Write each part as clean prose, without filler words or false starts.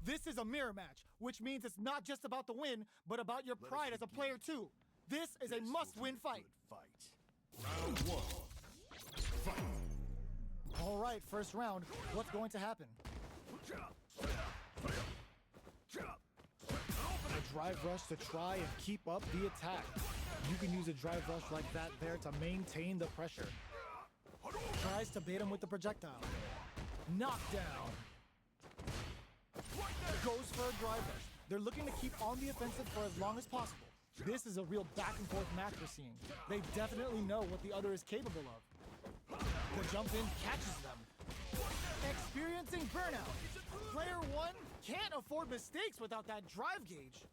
This is a mirror match, which means it's not just about the win, but about your pride as a player too. This is a must-win fight. Round one. Fight. All right, first round. What's going to happen? A drive rush to try and keep up the attack. You can use a drive rush like that there to maintain the pressure. Tries to bait him with the projectile. Knockdown. Goes for a drive rush. They're looking to keep on the offensive for as long as possible. This is a real back and forth match we're seeing. They definitely know what the other is capable of. The jump in catches them. Experiencing burnout. Player one can't afford mistakes without that drive gauge.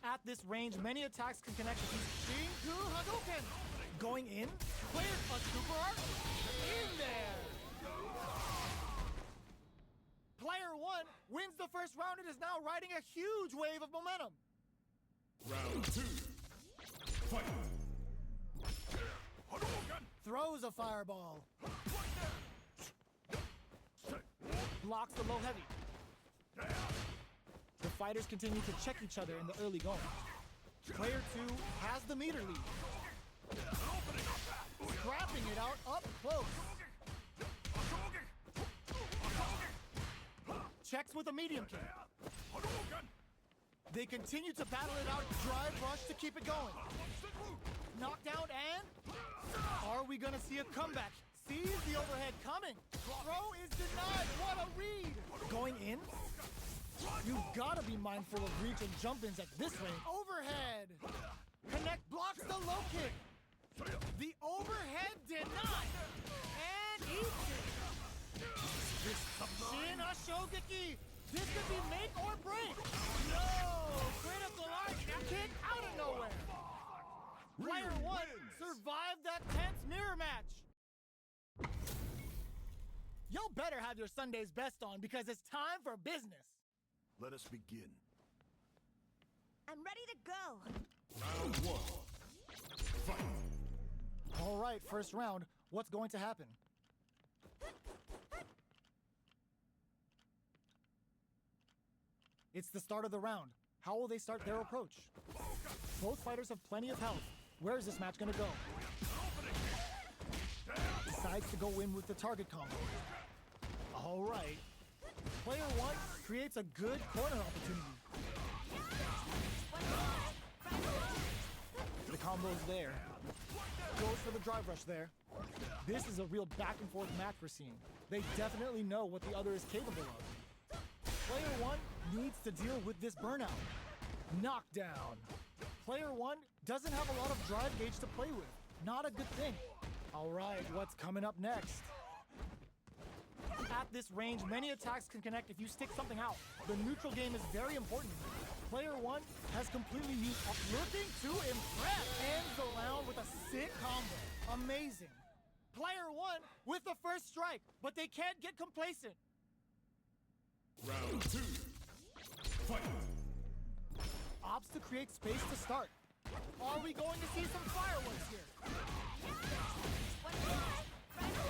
At this range, many attacks can connect with these Shinku Hadouken. Going in, player a super art, in there. Player one wins the first round and is now riding a huge wave of momentum. Round two. Fight. Throws a fireball. Blocks the low heavy. The fighters continue to check each other in the early going. Player two has the meter lead. Scrapping it out up close. Checks with a medium kick. They continue to battle it out, drive rush to keep it going. Knockdown and... Are we gonna see a comeback? Sees the overhead coming. Throw is denied, what a read! Going in? You gotta be mindful of reach and jump-ins at this range. Overhead! Connect blocks the low kick. The overhead denied. And eats it. Shin Ashogeki. This could be make or break. No! Critical art kick out of nowhere. Player one survived that tense mirror match. Y'all better have your Sunday's best on because it's time for business. Let us begin. I'm ready to go. Round one. Fight. All right, first round. What's going to happen? It's the start of the round. How will they start their approach? Both fighters have plenty of health. Where is this match gonna go? Decides to go in with the target combo. All right. Player one creates a good corner opportunity. The combo's there. Goes for the drive rush there. This is a real back and forth match we're seeing. They definitely know what the other is capable of. Player one needs to deal with this burnout. Knockdown. Player one doesn't have a lot of drive gauge to play with. Not a good thing. All right, what's coming up next? At this range, many attacks can connect if you stick something out. The neutral game is very important. Player one has completely used up. Looking to impress. Ends the round with a sick combo. Amazing. Player one with the first strike, but they can't get complacent. Round two. Fight. Opts to create space to start. Are we going to see some fireworks here?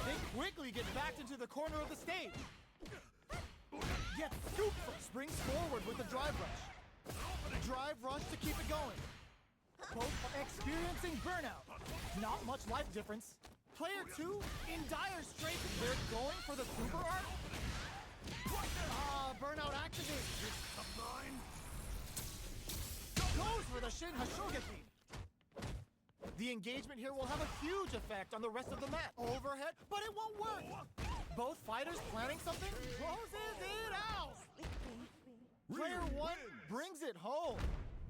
They quickly get backed into the corner of the stage. Gets scooped, springs forward with a drive rush. Drive rush to keep it going. Both are experiencing burnout. Not much life difference. Player two in dire straits. They're going for the super art. Burnout activated. Goes for the Shin Hashogeki. The engagement here will have a huge effect on the rest of the match. Overhead, but it won't work. Both fighters planning something. Closes it out. Player one brings it home.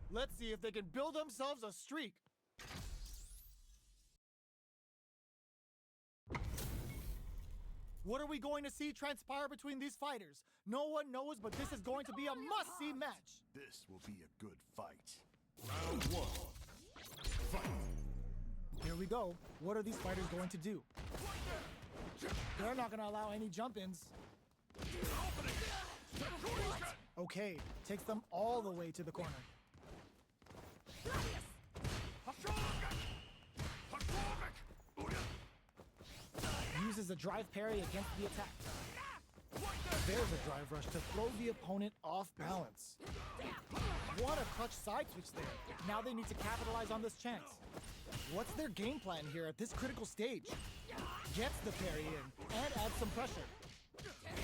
Let's see if they can build themselves a streak. What are we going to see transpire between these fighters? No one knows, but this is going to be a must-see match. This will be a good fight. Round one. Fight. Here we go. What are these fighters going to do? They're not going to allow any jump-ins. Okay, takes them all the way to the corner. Uses a drive parry against the attack. There's a drive rush to throw the opponent off balance. What a clutch side switch there. Now they need to capitalize on this chance. What's their game plan here at this critical stage? Gets the parry in and adds some pressure.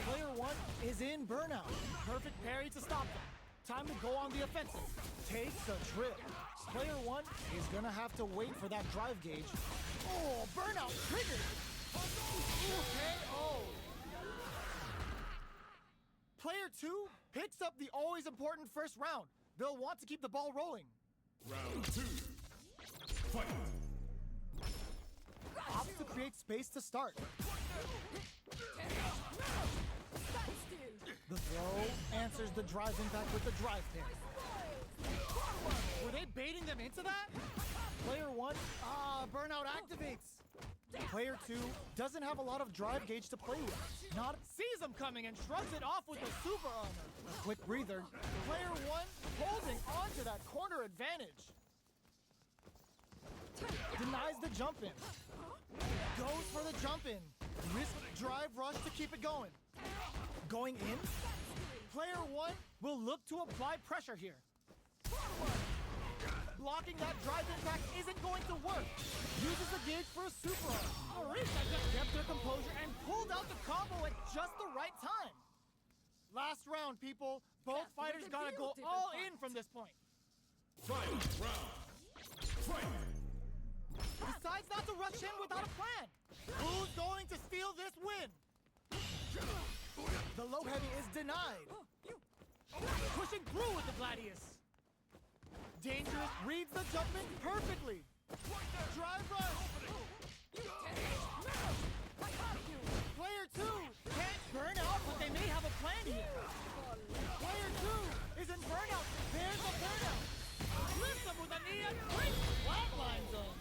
Player 1 is in burnout. Perfect parry to stop them. Time to go on the offensive. Takes a trip. Player 1 is gonna have to wait for that drive gauge. Oh, burnout triggered! KO! Player 2 picks up the always important first round. They'll want to keep the ball rolling. Round 2. Fight. Opts to create space to start. The throw answers the drive impact with the drive pin. Were they baiting them into that? Player 1, burnout activates. Player 2 doesn't have a lot of drive gauge to play with. Not sees them coming and shrugs it off with a super armor. A quick breather. Player 1 holding on to that corner advantage. Denies the jump in. Goes for the jump in. Risk drive rush to keep it going. Going in. Player 1 will look to apply pressure here. Blocking that drive impact isn't going to work. Uses the gauge for a super arm. Marisa just kept their composure and pulled out the combo at just the right time. Last round, people. Both fighters gotta go all in from this point. Fight round. Fight. Decides not to rush in without a plan. Who's going to steal this win? The low heavy is denied. Pushing through with the Gladius. Dangerous reads the jump in perfectly. Drive rush. Player 2 can't burn out, but they may have a plan here. Player 2 is in burnout. There's a burnout. Lifts him with a knee and breaks flatline zone.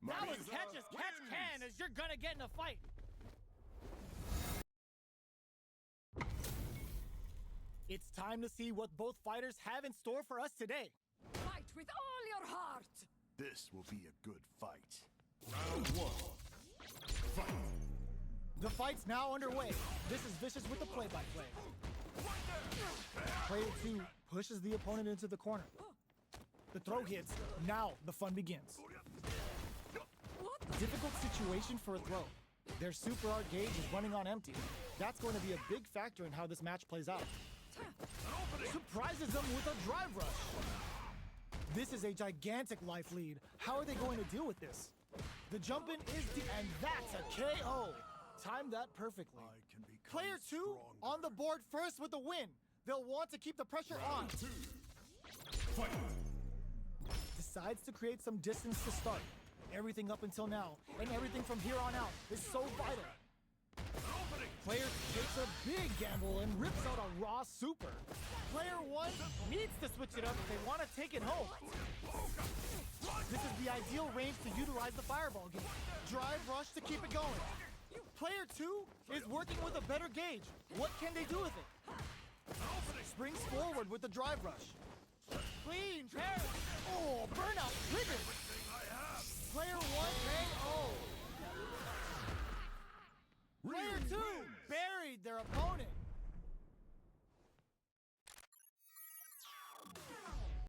That was catch as catch can, as you're gonna get in a fight. It's time to see what both fighters have in store for us today. Fight with all your heart! This will be a good fight. Round 1. Fight. The fight's now underway. This is Vicious with the play-by-play. Player 2 pushes the opponent into the corner. The throw hits. Now the fun begins. Difficult situation for a throw. Their super art gauge is running on empty. That's going to be a big factor in how this match plays out. Surprises them with a drive rush. This is a gigantic life lead. How are they going to deal with this? The jump in is deep, and that's a KO. Timed that perfectly. I can become Player 2 on the board first with the win. They'll want to keep the pressure on. Round 2. Fight. Decides to create some distance to start. Everything up until now, and everything from here on out, is so vital. Player takes a big gamble and rips out a raw super. Player 1 needs to switch it up if they want to take it home. This is the ideal range to utilize the fireball game. Drive rush to keep it going. Player 2 is working with a better gauge. What can they do with it? Springs forward with the drive rush. Clean parry.